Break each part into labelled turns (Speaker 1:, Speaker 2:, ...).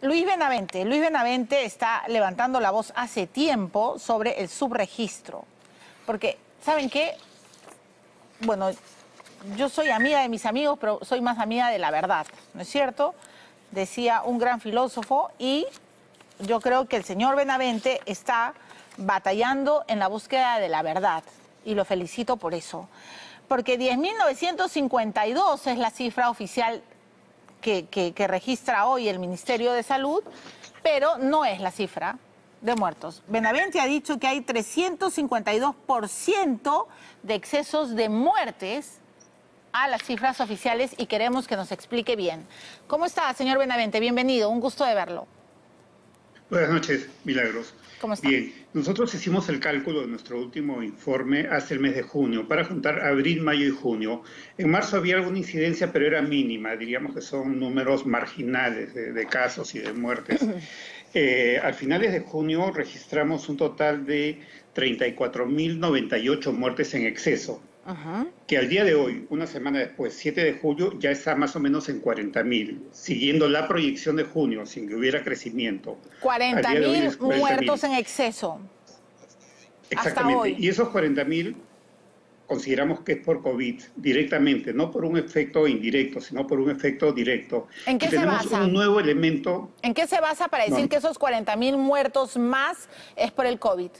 Speaker 1: Luis Benavente. Luis Benavente está levantando la voz hace tiempo sobre el subregistro. Porque, ¿saben qué? Bueno, yo soy amiga de mis amigos, pero soy más amiga de la verdad, ¿no es cierto? Decía un gran filósofo, y yo creo que el señor Benavente está batallando en la búsqueda de la verdad, y lo felicito por eso. Porque 10.952 es la cifra oficial que registra hoy el Ministerio de Salud, pero no es la cifra de muertos. Benavente ha dicho que hay 352% de excesos de muertes a las cifras oficiales y queremos que nos explique bien. ¿Cómo está, señor Benavente? Bienvenido, un gusto de verlo.
Speaker 2: Buenas noches, Milagros.
Speaker 1: ¿Cómo está?
Speaker 2: Bien, nosotros hicimos el cálculo de nuestro último informe hace el mes de junio para juntar abril, mayo y junio. En marzo había alguna incidencia, pero era mínima, diríamos que son números marginales de casos y de muertes. Al finales de junio registramos un total de 34.098 muertes en exceso, que al día de hoy, una semana después, 7 de julio, ya está más o menos en 40.000, siguiendo la proyección de junio, sin que hubiera crecimiento.
Speaker 1: 40.000 muertos en exceso.
Speaker 2: Exactamente.
Speaker 1: Hasta hoy.
Speaker 2: Y esos 40.000 consideramos que es por COVID directamente, no por un efecto indirecto, sino por un efecto directo.
Speaker 1: ¿En qué se basa?
Speaker 2: Tenemos un nuevo elemento.
Speaker 1: ¿En qué se basa para decir que esos 40.000 muertos más es por el COVID?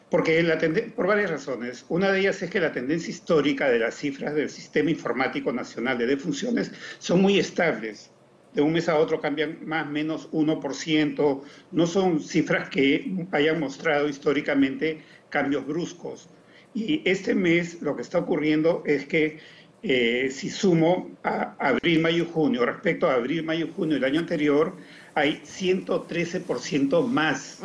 Speaker 2: Porque por varias razones. Una de ellas es que la tendencia histórica de las cifras del Sistema Informático Nacional de Defunciones son muy estables. De un mes a otro cambian más o menos 1%. No son cifras que hayan mostrado históricamente cambios bruscos. Y este mes lo que está ocurriendo es que si sumo a abril, mayo y junio, respecto a abril, mayo y junio del año anterior, hay 113% más.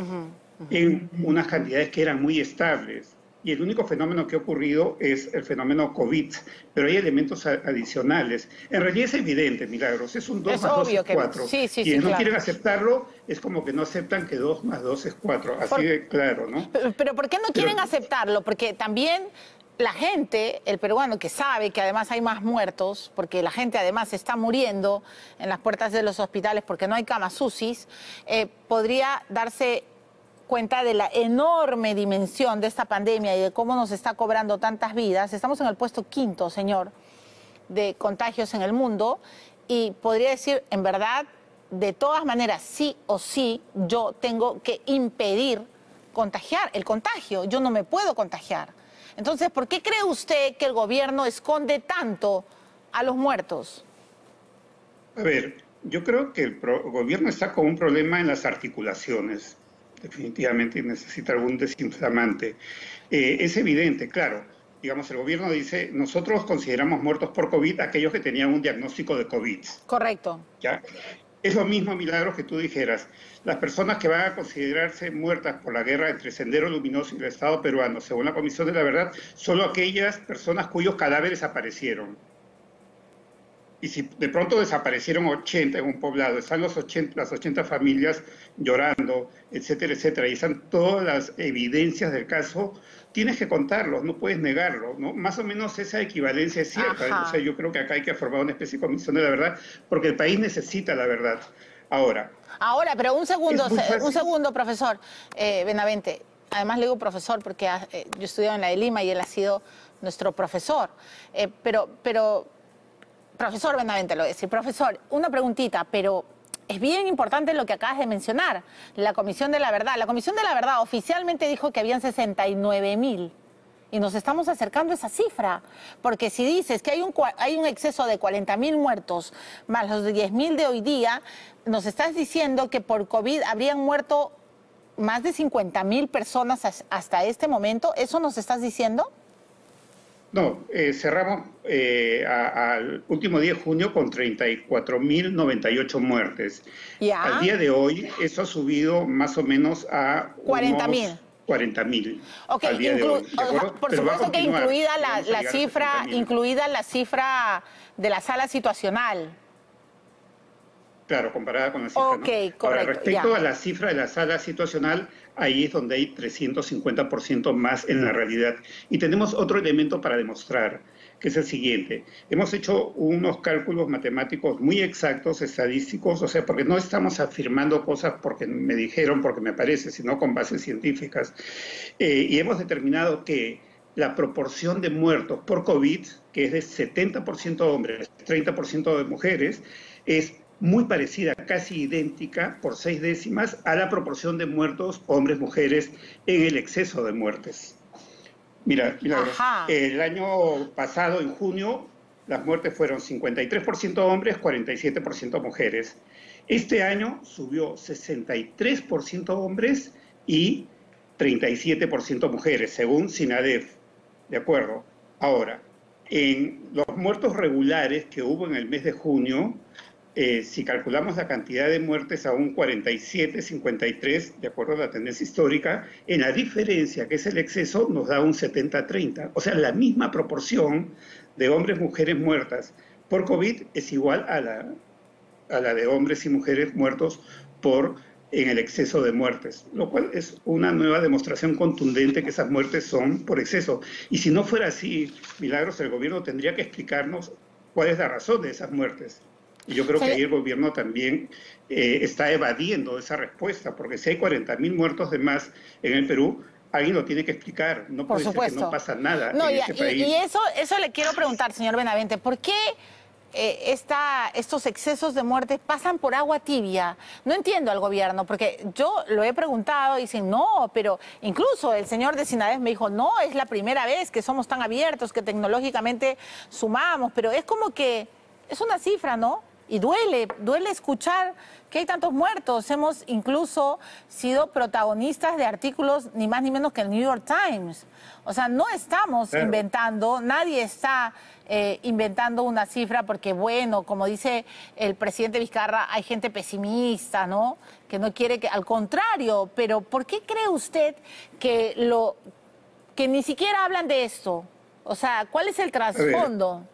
Speaker 2: En unas cantidades que eran muy estables. Y el único fenómeno que ha ocurrido es el fenómeno COVID, pero hay elementos adicionales. En realidad es evidente, Milagros, es un 2 más 2 es 4. Quienes no quieren aceptarlo, es como que no aceptan que 2 más 2 es 4, así de claro, ¿no?
Speaker 1: Pero ¿por qué no quieren aceptarlo? Porque también la gente, el peruano que sabe que además hay más muertos, porque la gente además está muriendo en las puertas de los hospitales porque no hay camas UCI, podría darse cuenta de la enorme dimensión de esta pandemia y de cómo nos está cobrando tantas vidas. Estamos en el puesto 5º, señor, de contagios en el mundo, y podría decir, en verdad, de todas maneras, sí o sí, yo tengo que impedir el contagio. Yo no me puedo contagiar. Entonces, ¿por qué cree usted que el gobierno esconde tanto a los muertos?
Speaker 2: A ver, yo creo que el gobierno está con un problema en las articulaciones. Definitivamente necesita algún desinflamante. Es evidente, claro. Digamos, el gobierno dice, nosotros consideramos muertos por COVID aquellos que tenían un diagnóstico de COVID.
Speaker 1: Correcto.
Speaker 2: ¿Ya? Es lo mismo, Milagros, que tú dijeras. Las personas que van a considerarse muertas por la guerra entre Sendero Luminoso y el Estado peruano, según la Comisión de la Verdad, solo aquellas personas cuyos cadáveres aparecieron. Y si de pronto desaparecieron 80 en un poblado, están las 80 familias llorando, etcétera, etcétera, y están todas las evidencias del caso, tienes que contarlos, no puedes negarlo, ¿no? Más o menos esa equivalencia es cierta. O sea, yo creo que acá hay que formar una especie de comisión de la verdad, porque el país necesita la verdad. Ahora,
Speaker 1: pero un segundo, profesor Benavente. Además le digo profesor porque yo he estudiado en la de Lima y él ha sido nuestro profesor. Profesor Benavente, lo voy a decir. Profesor, una preguntita, pero es bien importante lo que acabas de mencionar, la Comisión de la Verdad. La Comisión de la Verdad oficialmente dijo que habían 69.000 y nos estamos acercando a esa cifra, porque si dices que hay un exceso de 40.000 muertos más los de 10.000 de hoy día, nos estás diciendo que por COVID habrían muerto más de 50.000 personas hasta este momento. ¿Eso nos estás diciendo?
Speaker 2: No, cerramos al último día de junio con 34.098 muertes.
Speaker 1: ¿Ya?
Speaker 2: Al día de hoy eso ha subido más o menos a
Speaker 1: 40.000.
Speaker 2: 40.000.
Speaker 1: Ok,
Speaker 2: al día de hoy,
Speaker 1: por supuesto que incluida la cifra de la sala situacional.
Speaker 2: Claro, comparada con la cifra.
Speaker 1: Ok,
Speaker 2: ¿no?
Speaker 1: correcto.
Speaker 2: Ahora, respecto a la cifra de la sala situacional, ahí es donde hay 350% más en la realidad. Y tenemos otro elemento para demostrar. que es el siguiente. Hemos hecho unos cálculos matemáticos muy exactos, estadísticos, o sea, porque no estamos afirmando cosas porque me dijeron, porque me parece, sino con bases científicas. Y hemos determinado que la proporción de muertos por COVID, que es de 70% hombres, 30% de mujeres, es muy parecida, casi idéntica, por 6 décimas, a la proporción de muertos hombres-mujeres en el exceso de muertes. Mira, el año pasado, en junio, las muertes fueron 53% hombres, 47% mujeres. Este año subió 63% hombres y 37% mujeres, según SINADEF. ¿De acuerdo? Ahora, en los muertos regulares que hubo en el mes de junio, si calculamos la cantidad de muertes a un 47-53, de acuerdo a la tendencia histórica, en la diferencia, que es el exceso, nos da un 70-30. O sea, la misma proporción de hombres-mujeres muertas por COVID es igual a la de hombres y mujeres muertos en el exceso de muertes, lo cual es una nueva demostración contundente que esas muertes son por exceso. Y si no fuera así, Milagros, el gobierno tendría que explicarnos cuál es la razón de esas muertes. Y yo creo que ahí el gobierno también está evadiendo esa respuesta, porque si hay 40.000 muertos de más en el Perú, alguien lo tiene que explicar. No puede ser que no pasa nada en este país.
Speaker 1: Y eso le quiero preguntar, señor Benavente, ¿por qué estos excesos de muerte pasan por agua tibia? No entiendo al gobierno, porque yo lo he preguntado y dicen, no, pero incluso el señor de SINADEF me dijo, no, es la primera vez que somos tan abiertos, que tecnológicamente sumamos, pero es como que es una cifra, ¿no? Y duele escuchar que hay tantos muertos. Hemos incluso sido protagonistas de artículos ni más ni menos que el New York Times. O sea, no estamos inventando, nadie está inventando una cifra porque, bueno, como dice el presidente Vizcarra, hay gente pesimista, ¿no? Que no quiere que, al contrario, pero ¿por qué cree usted que ni siquiera hablan de esto? O sea, ¿cuál es el trasfondo?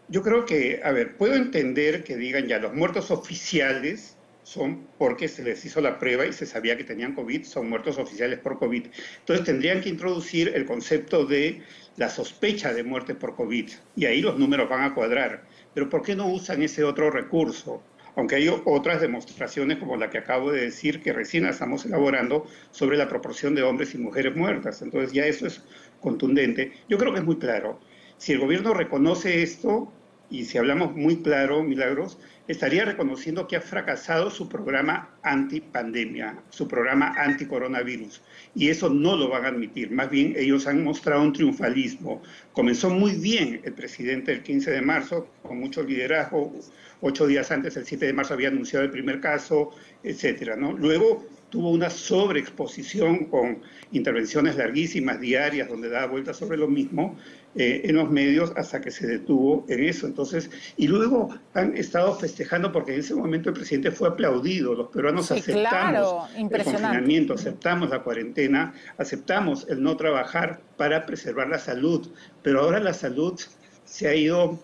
Speaker 2: Yo creo que, puedo entender que digan ya, los muertos oficiales son porque se les hizo la prueba y se sabía que tenían COVID, son muertos oficiales por COVID. Entonces tendrían que introducir el concepto de la sospecha de muerte por COVID y ahí los números van a cuadrar. Pero ¿por qué no usan ese otro recurso? Aunque hay otras demostraciones como la que acabo de decir, que recién estamos elaborando sobre la proporción de hombres y mujeres muertas. Entonces ya eso es contundente. Yo creo que es muy claro. Si el gobierno reconoce esto, y si hablamos muy claro, Milagros, estaría reconociendo que ha fracasado su programa antipandemia, su programa anticoronavirus. Y eso no lo van a admitir. Más bien, ellos han mostrado un triunfalismo. Comenzó muy bien el presidente el 15 de marzo, con mucho liderazgo. 8 días antes, el 7 de marzo, había anunciado el primer caso, etcétera, ¿no? Luego tuvo una sobreexposición con intervenciones larguísimas, diarias, donde daba vueltas sobre lo mismo en los medios hasta que se detuvo en eso. Entonces, y luego han estado festejando porque en ese momento el presidente fue aplaudido. Los peruanos aceptamos el confinamiento, aceptamos la cuarentena, aceptamos el no trabajar para preservar la salud. Pero ahora la salud se ha ido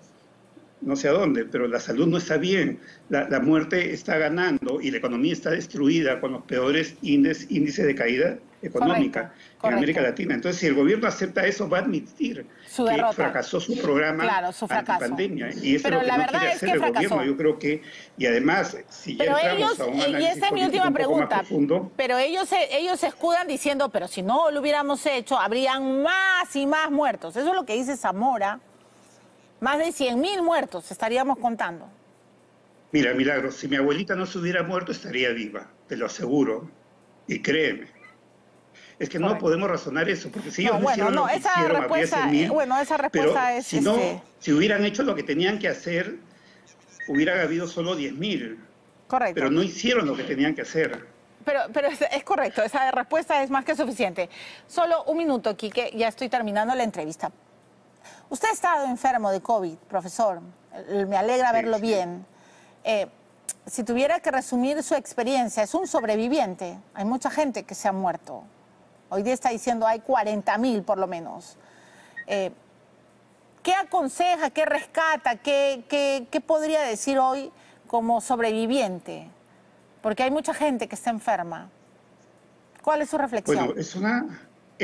Speaker 2: no sé a dónde, pero la salud no está bien, la muerte está ganando y la economía está destruida con los peores índices de caída económica en América Latina. Entonces, si el gobierno acepta eso, va a admitir que fracasó su programa antipandemia. Y eso
Speaker 1: pero
Speaker 2: es lo que no quiere hacer el gobierno. Yo creo que, y además, si ya entramos a un análisis
Speaker 1: y esta es mi última pregunta,
Speaker 2: profundo,
Speaker 1: pero ellos se escudan diciendo, pero si no lo hubiéramos hecho, habrían más y más muertos. Eso es lo que dice Zamora. Más de 100.000 muertos estaríamos contando.
Speaker 2: Mira, Milagros, si mi abuelita no se hubiera muerto, estaría viva, te lo aseguro. Y créeme. Es que no podemos razonar eso, porque si ellos hicieron lo que hicieron, habría 100.000.
Speaker 1: Esa respuesta es...
Speaker 2: Si hubieran hecho lo que tenían que hacer, hubiera habido solo 10.000.
Speaker 1: Correcto.
Speaker 2: Pero no hicieron lo que tenían que hacer.
Speaker 1: Pero es correcto, esa respuesta es más que suficiente. Solo un minuto, Quique, ya estoy terminando la entrevista. Usted ha estado enfermo de COVID, profesor. Me alegra verlo bien. Si tuviera que resumir su experiencia, es un sobreviviente. Hay mucha gente que se ha muerto. Hoy día está diciendo hay 40.000 por lo menos. ¿Qué aconseja, qué rescata, qué podría decir hoy como sobreviviente? Porque hay mucha gente que está enferma. ¿Cuál es su reflexión?
Speaker 2: Bueno,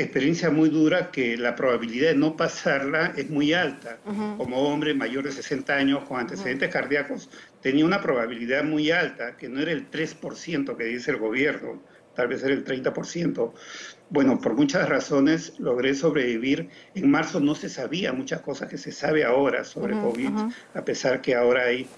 Speaker 2: experiencia muy dura que la probabilidad de no pasarla es muy alta. Como hombre mayor de 60 años con antecedentes cardíacos, tenía una probabilidad muy alta, que no era el 3% que dice el gobierno, tal vez era el 30%. Bueno, por muchas razones logré sobrevivir. En marzo no se sabía muchas cosas que se sabe ahora sobre COVID, a pesar que ahora hay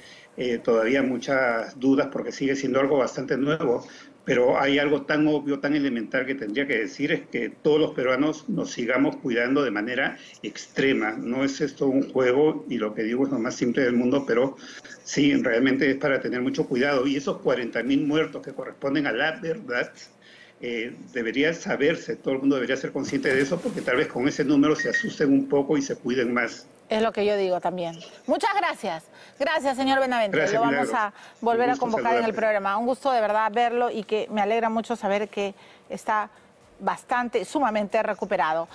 Speaker 2: todavía muchas dudas porque sigue siendo algo bastante nuevo. Pero hay algo tan obvio, tan elemental que tendría que decir, es que todos los peruanos nos sigamos cuidando de manera extrema. No es esto un juego y lo que digo es lo más simple del mundo, pero sí, realmente es para tener mucho cuidado. Y esos 40.000 muertos que corresponden a la verdad, debería saberse, todo el mundo debería ser consciente de eso, porque tal vez con ese número se asusten un poco y se cuiden más.
Speaker 1: Es lo que yo digo también. Muchas gracias. Gracias, señor Benavente.
Speaker 2: Gracias,
Speaker 1: lo vamos
Speaker 2: Milagros.
Speaker 1: a volver a convocar en el
Speaker 2: saludarte.
Speaker 1: programa. Un gusto de verdad verlo y que me alegra mucho saber que está sumamente recuperado.